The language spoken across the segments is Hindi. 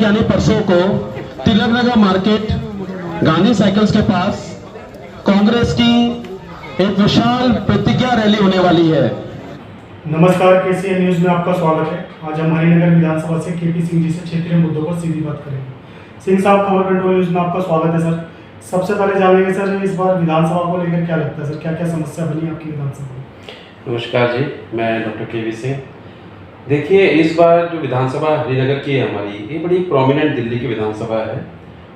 यानी परसों को तिलक नगर मार्केट गांधी साइकिल्स के पास कांग्रेस की एक विशाल प्रतिज्ञा रैली होने वाली है। नमस्कार, केसीएन न्यूज में आपका स्वागत है। आज हम हरिनगर विधानसभा से केपी सिंह जी से क्षेत्रीय मुद्दों पर सीधी बात करेंगे। सिंह साहब, खबर कंट्रोल न्यूज में आपका स्वागत है सर। सबसे पहले जानेंगे सर, इस बार विधानसभा को लेकर क्या लगता है सर, क्या क्या समस्या बनी आपकी विधानसभा में? नमस्कार जी, मैं डॉक्टर केवी सिंह। देखिए, इस बार जो विधानसभा हरिनगर की है हमारी, ये बड़ी प्रोमिनेंट दिल्ली की विधानसभा है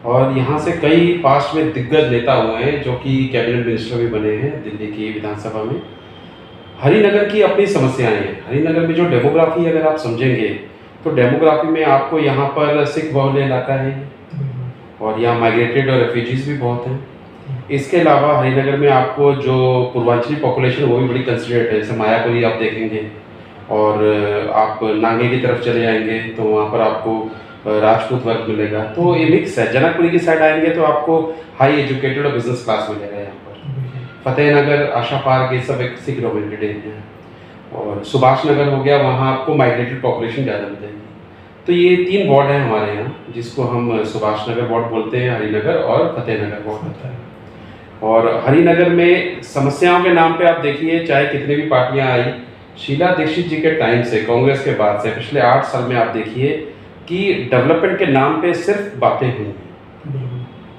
और यहाँ से कई पास्ट में दिग्गज नेता हुए हैं जो कि कैबिनेट मिनिस्टर भी बने हैं दिल्ली की विधानसभा में। हरिनगर की अपनी समस्याएं हैं। हरिनगर में जो डेमोग्राफी अगर आप समझेंगे तो डेमोग्राफी में आपको यहाँ पर सिख बहुल इलाका है और यहाँ माइग्रेटेड और रेफ्यूजीज भी बहुत हैं। इसके अलावा हरिनगर में आपको जो पूर्वांचली पॉपुलेशन वो भी बड़ी कंसिडरेट है। जैसे मायापुरी आप देखेंगे और आप नांगे की तरफ चले जाएंगे तो वहाँ पर आपको राजपूत वर्ग मिलेगा। तो ये मिक्स है। जनकपुरी की साइड आएंगे तो आपको हाई एजुकेटेड और बिजनेस क्लास मिलेगा यहाँ पर। फतेहनगर, आशा पार्क, ये सब एक सिख डोमिनेटेड एरिया है। और सुभाष नगर हो गया, वहाँ आपको माइग्रेटेड पॉपुलेशन ज़्यादा मिलेगी। तो ये 3 वार्ड हैं हमारे यहाँ, जिसको हम सुभाष नगर वार्ड बोलते हैं, हरिनगर और फतेहनगर वार्ड होता है। और हरिनगर में समस्याओं के नाम पे आप देखिए, चाहे कितनी भी पार्टियां आई, शीला दीक्षित जी के टाइम से, कांग्रेस के बाद से पिछले 8 साल में आप देखिए कि डेवलपमेंट के नाम पे सिर्फ बातें हुई।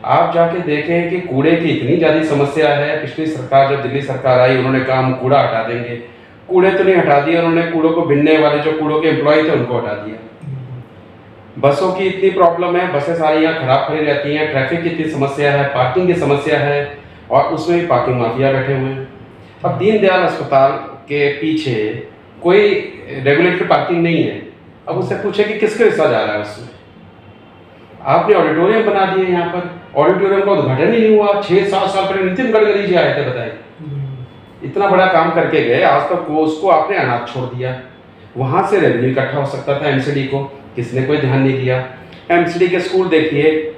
आप जाके देखें कि कूड़े की इतनी ज़्यादा समस्या है। पिछली सरकार, जब दिल्ली सरकार आई, उन्होंने कहा हम कूड़ा हटा देंगे। कूड़े तो नहीं हटा दिए उन्होंने, कूड़ों को बिनने वाले जो कूड़ों के एम्प्लॉय थे उनको हटा दिया। बसों की इतनी प्रॉब्लम है, बसें सारी यहाँ खराब खड़ी रहती हैं। ट्रैफिक की इतनी समस्या है, पार्किंग की समस्या है और उसमें भी पार्किंग माफिया बैठे हुए हैं। अब दीनदयाल अस्पताल के पीछे कोई रेगुलेटरी पार्किंग नहीं है। अब उससे पूछे कि किसका हिस्सा जा रहा है उसमें। आपने ऑडिटोरियम बना दिए यहाँ पर, ऑडिटोरियम का उद्घाटन ही नहीं हुआ। 6-7 साल पहले नितिन गडकरी जी आए थे, बताइए, इतना बड़ा काम करके गए, आज तक वो उसको आपने अनाथ छोड़ दिया। वहाँ से रेवेन्यू इकट्ठा हो सकता था एमसीडी को, किसने कोई ध्यान नहीं दिया। एमसीडी के स्कूल देखिए,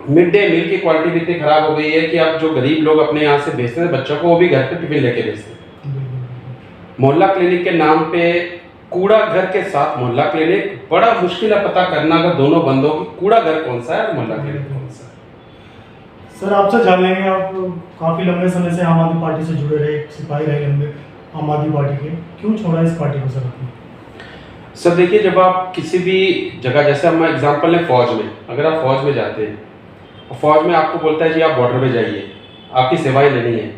मिड डे मील की क्वालिटी भी इतनी खराब हो गई है कि अब जो गरीब लोग अपने यहाँ से भेजते हैं बच्चों को, वो भी घर पे टिफिन लेके भेजते हैं। मोहल्ला क्लिनिक के नाम पे कूड़ा घर के साथ मोहल्ला क्लिनिक, बड़ा मुश्किल है पता करना अगर दोनों बंदों की, कूड़ा घर कौन सा है और मोहल्ला क्लिनिक कौन सा है। सर, आपसे जान लेंगे, आप काफी लंबे समय से आम आदमी पार्टी से जुड़े रहे, सिपाही रहे लंबे आम आदमी पार्टी के, क्यों छोड़ा इस पार्टी को सर आपने? सर देखिए, जब आप किसी भी जगह, जैसे हम एग्जांपल लें फौज में, अगर आप फौज में जाते हैं और फौज में आपको बोलता है जी आप बॉर्डर पे जाइए, आपकी सेवाएं लेनी है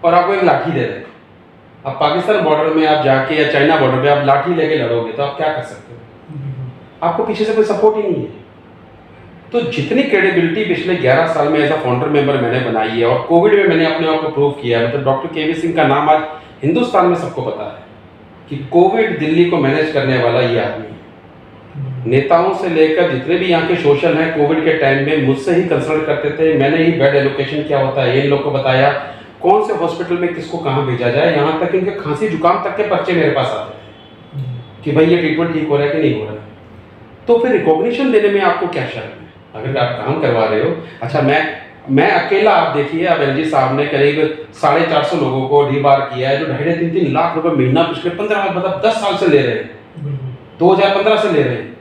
और आपको एक लाठी दे रहे हैं। अब पाकिस्तान बॉर्डर में आप जाके या चाइना बॉर्डर पे आप लाठी लेके लड़ोगे तो आप क्या कर सकते हो? आपको पीछे से कोई सपोर्ट ही नहीं है। तो जितनी क्रेडिबिलिटी पिछले 11 साल में एज अ फाउंडर मेंबर मैंने बनाई है और कोविड में मैंने अपने आप को प्रूव किया है। मतलब डॉक्टर केवी सिंह का नाम आज हिंदुस्तान में सबको पता है कि कोविड दिल्ली को मैनेज करने वाला ये आदमी है। नेताओं से लेकर जितने भी यहाँ के सोशल हैं, कोविड के टाइम में मुझसे ही कंसल्ट करते थे। मैंने ही बेड एलोकेशन क्या होता है इन लोग को बताया, कौन से हॉस्पिटल में किसको कहाँ भेजा जाए। यहाँ तक इनके खांसी जुकाम तक के पर्चे मेरे पास आते थे कि भाई ये ट्रीटमेंट ठीक हो रहा है कि नहीं हो रहा है। तो फिर रिकॉग्निशन देने में आपको क्या शर्म है अगर आप काम करवा रहे हो? अच्छा, मैं अकेला, आप देखिए, अब एलजी साहब ने करीब 450 लोगों को डीबार किया है, जो 2.5-3 लाख रुपए महीना पिछले 15 मतलब 10 साल से ले रहे हैं, 2015 से ले रहे हैं।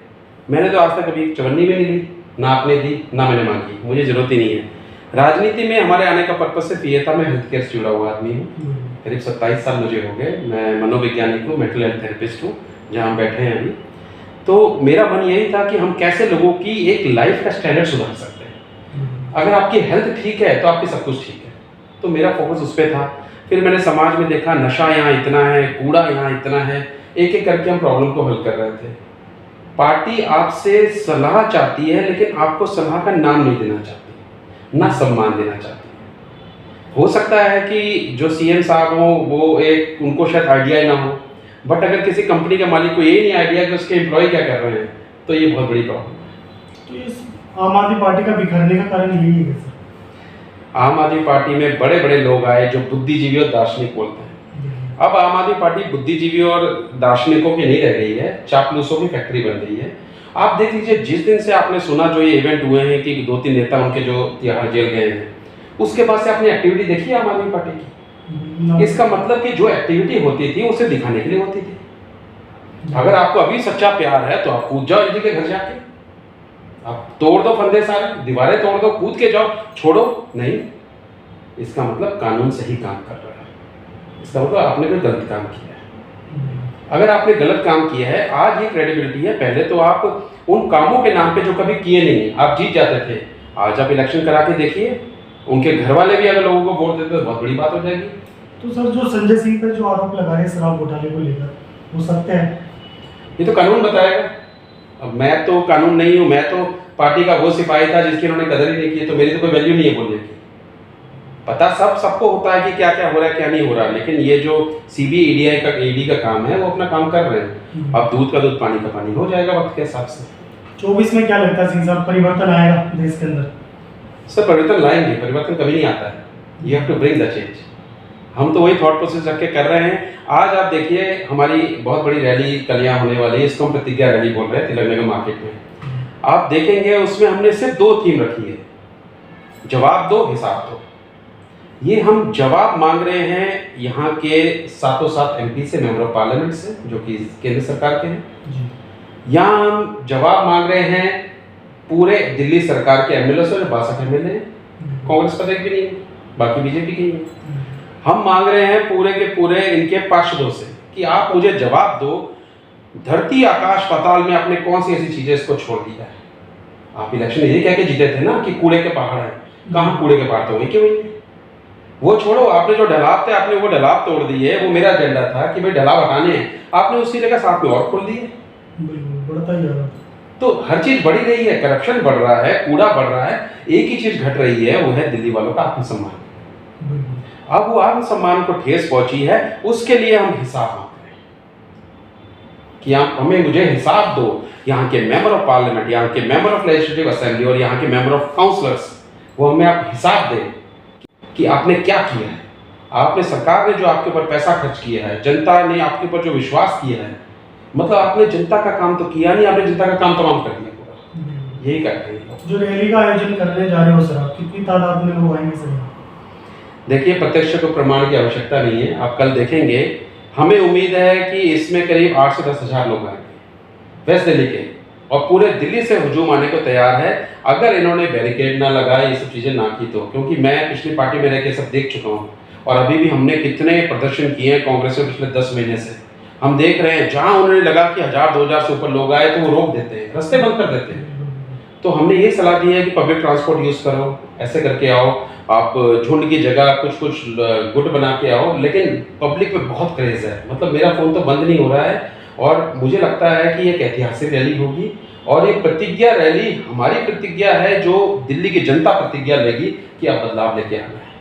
मैंने तो आज तक कभी चवन्नी में नहीं ली, ना आपने दी, ना मैंने मांगी, मुझे जरूरत ही नहीं है। राजनीति में हमारे आने का पर्पज सिर्फ ये था, मैं हेल्थ केयर से जुड़ा हुआ आदमी हूँ। करीब 27 साल मुझे हो गए। मैं मनोवैज्ञानिक हूँ, मेंटल हेल्थ थेरेपिस्ट हूँ, जहाँ हम बैठे हैं अभी। तो मेरा मन यही था कि हम कैसे लोगों की एक लाइफ का स्टैंडर्ड सुधार सकते हैं। अगर आपकी हेल्थ ठीक है तो आपकी सब कुछ ठीक है। तो मेरा फोकस उस पर था। फिर मैंने समाज में देखा नशा यहाँ इतना है, कूड़ा यहाँ इतना है, एक एक करके हम प्रॉब्लम को हल कर रहे थे। पार्टी आपसे सलाह चाहती है लेकिन आपको सलाह का नाम नहीं देना चाहती, ना सम्मान देना चाहती है। हो सकता है कि जो सीएम साहब हो वो एक, उनको शायद आइडिया ही ना हो, बट अगर किसी कंपनी के मालिक को ये नहीं आइडिया कि उसके एम्प्लॉय क्या कर रहे हैं, तो ये बहुत बड़ी प्रॉब्लम है। तो इस आम आदमी पार्टी का बिखरने का कारण यही है सर? आम आदमी पार्टी में बड़े बड़े लोग आए जो बुद्धिजीवी और दार्शनिक बोलते हैं। अब आम आदमी पार्टी बुद्धिजीवी और दार्शनिकों की नहीं रह गई है, चापलूसों की फैक्ट्री बन गई है। आप देख लीजिए, जिस दिन से आपने सुना जो ये इवेंट हुए हैं कि 2-3 नेता उनके जो तिहाड़ जेल गए हैं, उसके बाद से आपने एक्टिविटी देखी है आम आदमी पार्टी की? इसका मतलब कि जो एक्टिविटी होती थी उसे दिखाने के लिए होती थी। अगर आपको अभी सच्चा प्यार है तो आप कूद जाओ इनके घर जाके। आप तोड़ दो फंदे सारे, दीवारें तोड़ दो, कूद के जाओ, छोड़ो नहीं। इसका मतलब कानून सही काम कर रहा है, इसका मतलब आपने कोई गलत काम किया है। अगर आपने गलत काम किया है, आज ये क्रेडिबिलिटी है। पहले तो आप उन कामों के नाम पे जो कभी किए नहीं, आप जीत जाते थे। आज आप इलेक्शन करा के देखिए, उनके घर वाले भी अगर लोगों को वोट देते तो बहुत बड़ी बात हो जाएगी। तो सर जो संजय सिंह पर जो आरोप लगा रहे शराब घोटाले को लेकर, वो सत्य है? ये तो कानून बताएगा। अब मैं तो कानून नहीं हूँ, मैं तो पार्टी का वो सिपाही था जिसकी उन्होंने कदर ही नहीं की, तो मेरी तो कोई वैल्यू नहीं है बोलने की। पता सबको होता है कि क्या क्या हो रहा है, क्या नहीं हो रहा, लेकिन ये जो सीबीआई ईडी का काम है वो अपना काम कर रहे हैं। अब दूध का दूध पानी का पानी हो जाएगा वक्त के हिसाब से। 24 में क्या लगता है सिंह साहब, परिवर्तन आएगा देश के अंदर? सर परिवर्तन लाएंगे, परिवर्तन कभी नहीं आता है। You have to bring the change. हम तो वही थॉट प्रोसेस रख के कर रहे हैं। आज आप देखिए हमारी बहुत बड़ी रैली कल यहाँ होने वाली है, इसको हम प्रतिज्ञा रैली बोल रहे हैं तिलक नगर मार्केट में। आप देखेंगे उसमें हमने सिर्फ 2 थीम रखी है, जवाब दो, हिसाब दो। ये हम जवाब मांग रहे हैं यहाँ के 7 MP से, मेंबर ऑफ पार्लियामेंट से, जो कि केंद्र सरकार के हैं। यहाँ हम जवाब मांग रहे हैं पूरे दिल्ली सरकार के एमएलए से, जो 62 एमएलए हैं, कांग्रेस का एक भी नहीं है, बाकी बीजेपी की है। हम मांग रहे हैं पूरे के पूरे इनके पार्षदों से कि आप मुझे जवाब दो, धरती आकाश पाताल में आपने कौन सी ऐसी चीजें इसको छोड़ दिया है। आप इलेक्शन यही कह के जीते थे ना कि कूड़े के पहाड़ है, कहाँ कूड़े के पहाड़ तो वही क्यों नहीं है। वो छोड़ो, आपने जो ढलाव थे आपने वो ढलाव तोड़ दिए। वो मेरा एजेंडा था कि भाई ढलाव हटाने हैं, आपने उसकी जगह साथ में और खोल दिए। बढ़ता ही जा रहा है। तो हर चीज बढ़ी रही है, करप्शन बढ़ रहा है, कूड़ा बढ़ रहा है, एक ही चीज घट रही है, वो है दिल्ली वालों का आत्मसम्मान। अब वो आत्मसम्मान को ठेस पहुंची है, उसके लिए हम हिसाब मांग रहे हैं कि आप मुझे हिसाब दो। यहाँ के मेंबर ऑफ पार्लियामेंट, यहाँ के मेंबर ऑफ लेजिस्लेटिव असेंबली और यहाँ के मेंबर ऑफ काउंसिलर्स, वो हमें आप हिसाब दें कि आपने क्या किया है। आपने, सरकार ने जो आपके ऊपर पैसा खर्च किया है, जनता ने आपके ऊपर जो विश्वास किया है, मतलब आपने जनता का काम तो किया नहीं, आपने जनता का काम तमाम कर दिया पूरा। यही करते हैं। जो रैली का आयोजन करने जा रहे हो सर, आप कितनी तादाद में लोग आएंगे सर? देखिए प्रत्यक्ष को प्रमाण की आवश्यकता नहीं है, आप कल देखेंगे। हमें उम्मीद है कि इसमें करीब 8 से 10 हज़ार लोग आएंगे वेस्ट दिल्ली के, और पूरे दिल्ली से हुजूम आने को तैयार है अगर इन्होंने बैरिकेड ना लगाए, ये सब चीज़ें ना की तो। क्योंकि मैं पिछली पार्टी में रह के सब देख चुका हूँ, और अभी भी हमने कितने प्रदर्शन किए हैं कांग्रेस में पिछले 10 महीने से। हम देख रहे हैं जहाँ उन्होंने लगा कि 1000-2000 से ऊपर लोग आए तो वो रोक देते हैं, रास्ते बंद कर देते हैं। तो हमने ये सलाह दी है कि पब्लिक ट्रांसपोर्ट यूज़ करो, ऐसे करके आओ, आप झुंड की जगह कुछ गुट बना के आओ। लेकिन पब्लिक में बहुत क्रेज़ है, मतलब मेरा फ़ोन तो बंद नहीं हो रहा है, और मुझे लगता है कि एक ऐतिहासिक रैली होगी, और एक प्रतिज्ञा रैली हमारी प्रतिज्ञा है जो दिल्ली की जनता प्रतिज्ञा लेगी कि अब बदलाव लेके आना है।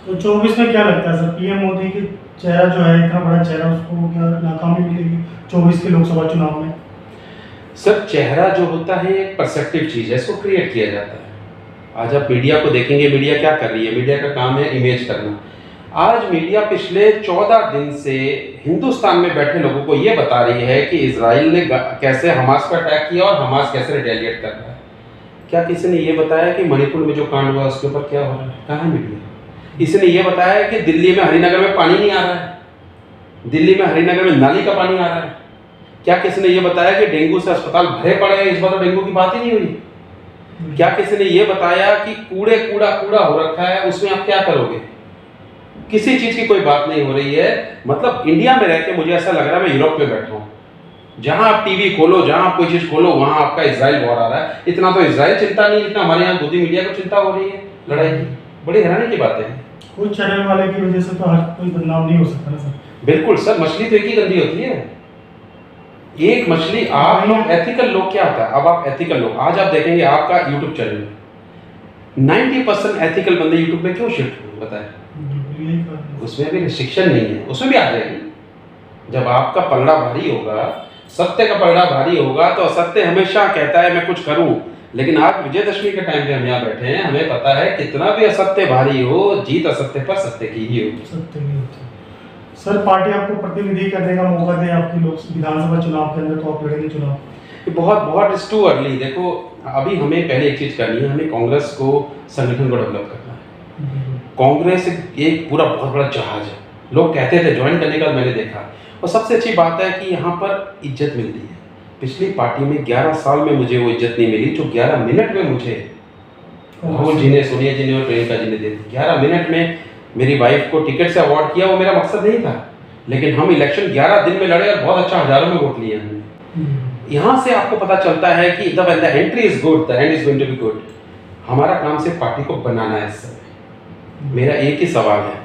तो 24 में क्या लगता है सर, पीएम मोदी की चेहरा जो है, इतना बड़ा चेहरा, उसको क्या नाकामी मिलेगी 24 के लोकसभा चुनाव में? सर चेहरा जो होता है एक परसेप्टिव चीज़ है, इसको क्रिएट किया जाता है। आज आप मीडिया को देखेंगे, मीडिया क्या कर रही है, मीडिया का काम है इमेज करना। आज मीडिया पिछले 14 दिन से हिंदुस्तान में बैठे लोगों को ये बता रही है कि इजराइल ने कैसे हमास पर अटैक किया और हमास कैसे रिटेलिएट कर रहा है। क्या किसी ने ये बताया कि मणिपुर में जो कांड हुआ उसके ऊपर क्या हो रहा है? कहाँ है मीडिया? इसने ये बताया कि दिल्ली में हरिनगर में पानी नहीं आ रहा है, दिल्ली में हरिनगर में नाली का पानी आ रहा है। क्या किसी ने ये बताया कि डेंगू से अस्पताल भरे पड़े हैं? इस बार तो डेंगू की बात ही नहीं हुई। क्या किसी ने ये बताया कि कूड़ा हो रखा है, उसमें आप क्या करोगे? किसी चीज की कोई बात नहीं हो रही है। मतलब इंडिया में रह के मुझे ऐसा लग रहा है मैं यूरोप में बैठा हूँ। जहां आप टीवी खोलो, जहां आप कोई चीज खोलो, वहां आपका इजराइल वॉर आ रहा है। इतना तो इजराइल चिंता नहीं, इतना हमारे यहाँ दूसरी मीडिया को चिंता हो रही है लड़ाई की। बड़ी हैरानी की बात है। कुछ चैनल वाले की वजह से तो हर कोई बदनाम नहीं हो सकता ना सर। बिल्कुल सर, मछली तो एक ही गंदी होती है, एक मछली। आप लोग एथिकल लोग क्या होता है? अब आप एथिकल लोग, आज आप देखेंगे आपका यूट्यूब चैनल 90% एथिकल बंदे यूट्यूब में क्यों शिफ्ट हुए बताए? उसमें भी रिस्ट्रिक्शन नहीं है, उसमें भी आ जाएगी। जब आपका पलड़ा भारी होगा, सत्य का पलड़ा भारी होगा, तो असत्य हमेशा कहता है मैं कुछ करूं। लेकिन आज विजयदशमी के टाइम पे हम यहाँ बैठे हैं, हमें पता है कितना भी असत्य भारी हो, जीत असत्य पर सत्य की ही होगी। सत्य की होती है। सर पार्टी आपको प्रतिनिधि करने का मौका दे आपकी लोक विधानसभा चुनाव के अंदर, तो आप लड़ेंगे चुनाव? बहुत इट्स टू अर्ली। देखो अभी हमें पहले एक चीज़ करनी है, हमें कांग्रेस को संगठन को डेवलप करना है। कांग्रेस एक पूरा बहुत बड़ा जहाज है। लोग कहते थे ज्वाइन करने का, मैंने देखा, और सबसे अच्छी बात है कि यहाँ पर इज्जत मिलती है। पिछली पार्टी में 11 साल में मुझे वो इज्जत नहीं मिली जो 11 मिनट में मुझे राहुल जी ने, सोनिया जी ने और प्रियंका जी ने दे दी। 11 मिनट में मेरी वाइफ को टिकट से अवार्ड किया, वो मेरा मकसद नहीं था, लेकिन हम इलेक्शन 11 दिन में लड़े और बहुत अच्छा हजारों में वोट लिए हमने। यहाँ से आपको पता चलता है कि the entry is good, the end is going to be good. हमारा काम सिर्फ पार्टी को बनाना है। इस समय मेरा एक ही सवाल है,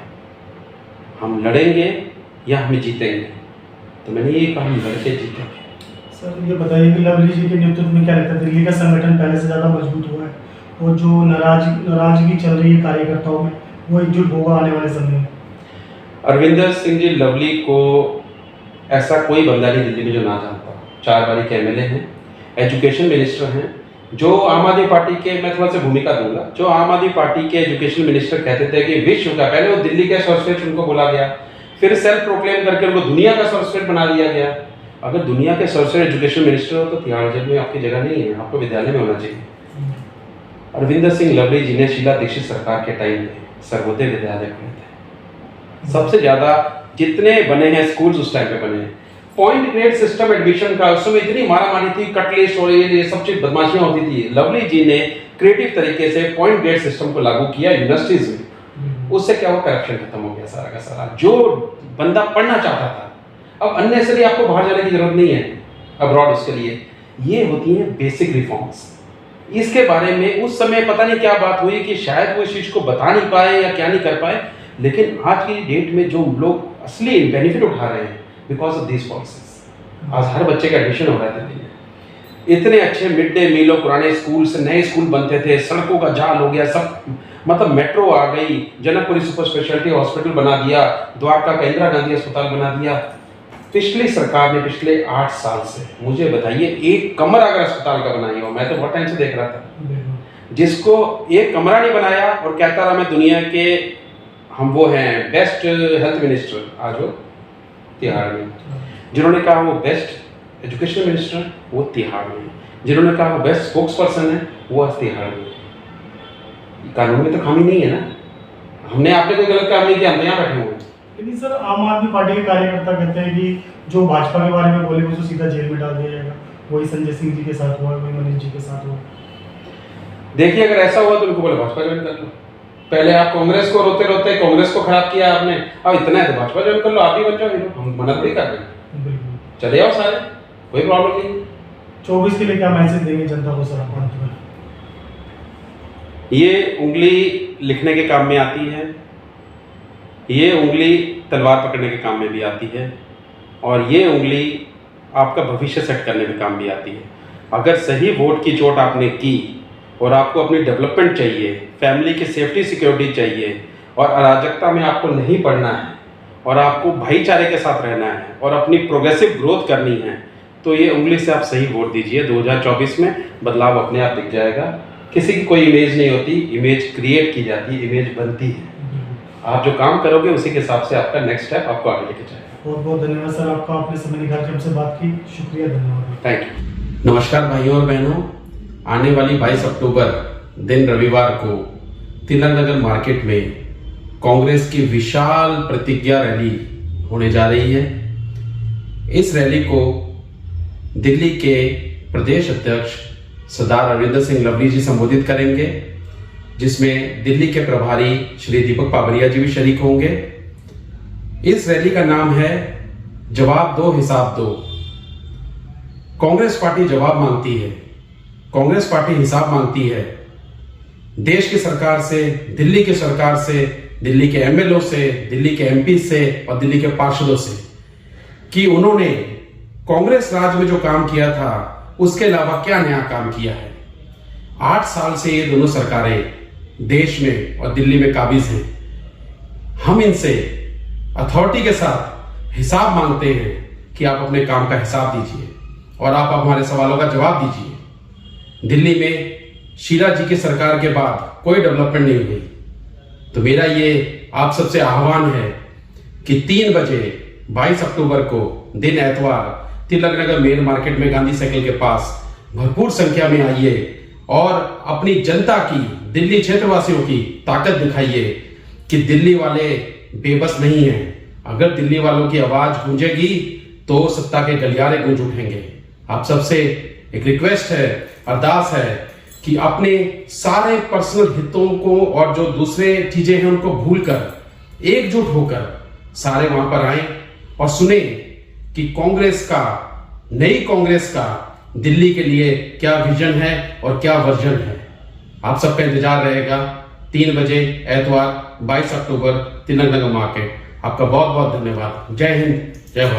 हम लड़ेंगे या हम जीतेंगे? तो मैंने ये कहा, हम लड़के जीतेंगे। सर ये बताइए कि लवली जी के नेतृत्व में क्या लगता है, दिल्ली का संगठन पहले से ज़्यादा मजबूत हुआ है और जो नाराजगी चल रही है कार्यकर्ताओं में, वो एकजुट होगा आने वाले समय में? अरविंदर सिंह जी लवली को ऐसा कोई बंदा नहीं दिल्ली में जो ना जानता। 4 बारी के एमएलए हैं, एजुकेशन मिनिस्टर हैं, जो आम आदमी पार्टी के, मैं थोड़ा सा भूमिका दूंगा, जो आम आदमी पार्टी के एजुकेशन मिनिस्टर कहते थे कि विश्व का, पहले वो दिल्ली का सर्वश्रेष्ठ उनको बोला गया, फिर सेल्फ प्रोक्लेम करके उनको दुनिया का सर्वश्रेष्ठ बना दिया गया। अगर दुनिया के सर्वश्रेष्ठ एजुकेशन मिनिस्टर हो तो तिहाड़ जेल में आपकी जगह नहीं है, आपको विद्यालय में होना चाहिए। अरविंदर सिंह लवली जी ने शीला दीक्षित सरकार के टाइम में सर्वोदय विद्यालय खोले थे। सबसे ज्यादा जितने बने हैं स्कूल्स उस टाइम पे बने हैं। पॉइंट ग्रेड सिस्टम एडमिशन का उस समय इतनी मारामारी थी, कट लिस्ट और ये सब चीज बदमाशियां होती थी। लवली जी ने क्रिएटिव तरीके से पॉइंट ग्रेड सिस्टम को लागू किया यूनिवर्सिटीज में। उससे क्या हुआ, करप्शन खत्म हो गया सारा का सारा। जो बंदा पढ़ना चाहता था, अब अननेसेसरी आपको बाहर जाने की जरूरत नहीं है अब्रॉड इसके लिए। ये होती हैं बेसिक रिफॉर्म्स। इसके बारे में उस समय पता नहीं क्या बात हुई कि शायद वो इस चीज को बता नहीं पाए या क्या नहीं कर पाए, लेकिन आज की डेट में जो लोग असली बेनिफिट उठा रहे हैं बिकॉज ऑफ दिस पॉलिसीज। आज हर बच्चे का एडमिशन हो रहा है दिल्ली में। इतने अच्छे मिड डे मील और पुराने स्कूल से नए स्कूल बनते थे, सड़कों का जाल हो गया, सब मतलब मेट्रो आ गई, जनकपुरी सुपर स्पेशलिटी हॉस्पिटल बना दिया, द्वारका का इंदिरा गांधी अस्पताल बना दिया। पिछली सरकार ने पिछले 8 साल से, मुझे बताइए, एक कमरा अगर अस्पताल का बनाई हो, मैं तो बहुत टाइम से देख रहा था, जिसको एक कमरा नहीं बनाया और कहता रहा मैं दुनिया के, हम वो हैं बेस्ट हेल्थ मिनिस्टर, आज वो तिहाड़ में। जिन्होंने कहा वो बेस्ट एजुकेशन मिनिस्टर, वो तिहाड़ में। जिन्होंने कहा वो बेस्ट स्पोक्स पर्सन है, वो आज तिहाड़ में। कानून में तो खामी नहीं है ना, हमने आपने कोई गलत काम नहीं किया, हम यहाँ बैठे हुए हैं। लेकिन सर आम आदमी पार्टी के कार्यकर्ता कहते हैं कि जो भाजपा के बारे में बोले उसको सीधा जेल में डाल दिया जाएगा। वही संजय सिंह जी के साथ हुआ, वही मनीष जी के साथ हुआ। देखिए अगर ऐसा हुआ तो उनको बोले भाजपा ज्वाइन कर लो। पहले आप कांग्रेस को रोते रोते कांग्रेस को खराब किया आपने, अब इतना है तो भाजपा ज्वाइन कर लो, आप ही बन जाओ हीरो, हम मना थोड़ी कर रहे हैं। चले आओ सारे, कोई प्रॉब्लम नहीं। 24 के लिए क्या मैसेज देंगे जनता को सर आप? ये उंगली लिखने के काम में आती है, ये उंगली तलवार पकड़ने के काम में भी आती है, और ये उंगली आपका भविष्य सेट करने में काम भी आती है। अगर सही वोट की चोट आपने की और आपको अपनी डेवलपमेंट चाहिए, फैमिली की सेफ्टी सिक्योरिटी चाहिए, और अराजकता में आपको नहीं पड़ना है, और आपको भाईचारे के साथ रहना है, और अपनी प्रोग्रेसिव ग्रोथ करनी है, तो ये उंगली से आप सही वोट दीजिए। 2024 में बदलाव अपने आप दिख जाएगा। किसी की कोई इमेज नहीं होती, इमेज क्रिएट की जाती है, इमेज बनती है। आप जो काम करोगे उसी के हिसाब से आपका नेक्स्ट स्टेप आपको आगे लेके जाएगा। बहुत बहुत धन्यवाद सर आपका, आपने समय निकाल के हमसे बात की, शुक्रिया, धन्यवाद। Thank you. नमस्कार भाइयों और बहनों, आने वाली 22 अक्टूबर दिन रविवार को तिलक नगर मार्केट में कांग्रेस की विशाल प्रतिज्ञा रैली होने जा रही है। इस रैली को दिल्ली के प्रदेश अध्यक्ष सरदार अरविंदर सिंह लवली जी संबोधित करेंगे, जिसमें दिल्ली के प्रभारी श्री दीपक पाबरिया जी भी शरीक होंगे। इस रैली का नाम है जवाब दो हिसाब दो। कांग्रेस पार्टी जवाब मांगती है, कांग्रेस पार्टी हिसाब मांगती है देश की सरकार से, दिल्ली की सरकार से, दिल्ली के एमएलओ से, दिल्ली के एमपी से और दिल्ली के पार्षदों से, कि उन्होंने कांग्रेस राज में जो काम किया था उसके अलावा क्या नया काम किया है। 8 साल से ये दोनों सरकारें देश में और दिल्ली में काबिज हैं। हम इनसे अथॉरिटी के साथ हिसाब मांगते हैं कि आप अपने काम का हिसाब दीजिए और आप हमारे सवालों का जवाब दीजिए। दिल्ली में शीला जी की सरकार के बाद कोई डेवलपमेंट नहीं हुई, तो मेरा ये आप सबसे आह्वान है कि 3 बजे 22 अक्टूबर को दिन एतवार तिलक नगर मेन मार्केट में गांधी साइकिल के पास भरपूर संख्या में आइए और अपनी जनता की, दिल्ली क्षेत्रवासियों की ताकत दिखाइए कि दिल्ली वाले बेबस नहीं हैं। अगर दिल्ली वालों की आवाज गूंजेगी तो सत्ता के गलियारे गूंज उठेंगे। आप सबसे एक रिक्वेस्ट है, अरदास है कि अपने सारे पर्सनल हितों को और जो दूसरे चीजें हैं उनको भूलकर एकजुट होकर सारे वहां पर आए और सुने कि कांग्रेस का, नई कांग्रेस का दिल्ली के लिए क्या विजन है और क्या वर्जन है। आप सबका इंतजार रहेगा 3 बजे एतवार 22 अक्टूबर तिलक नगर मार्केट। आपका बहुत बहुत धन्यवाद। जय हिंद, जय भारत।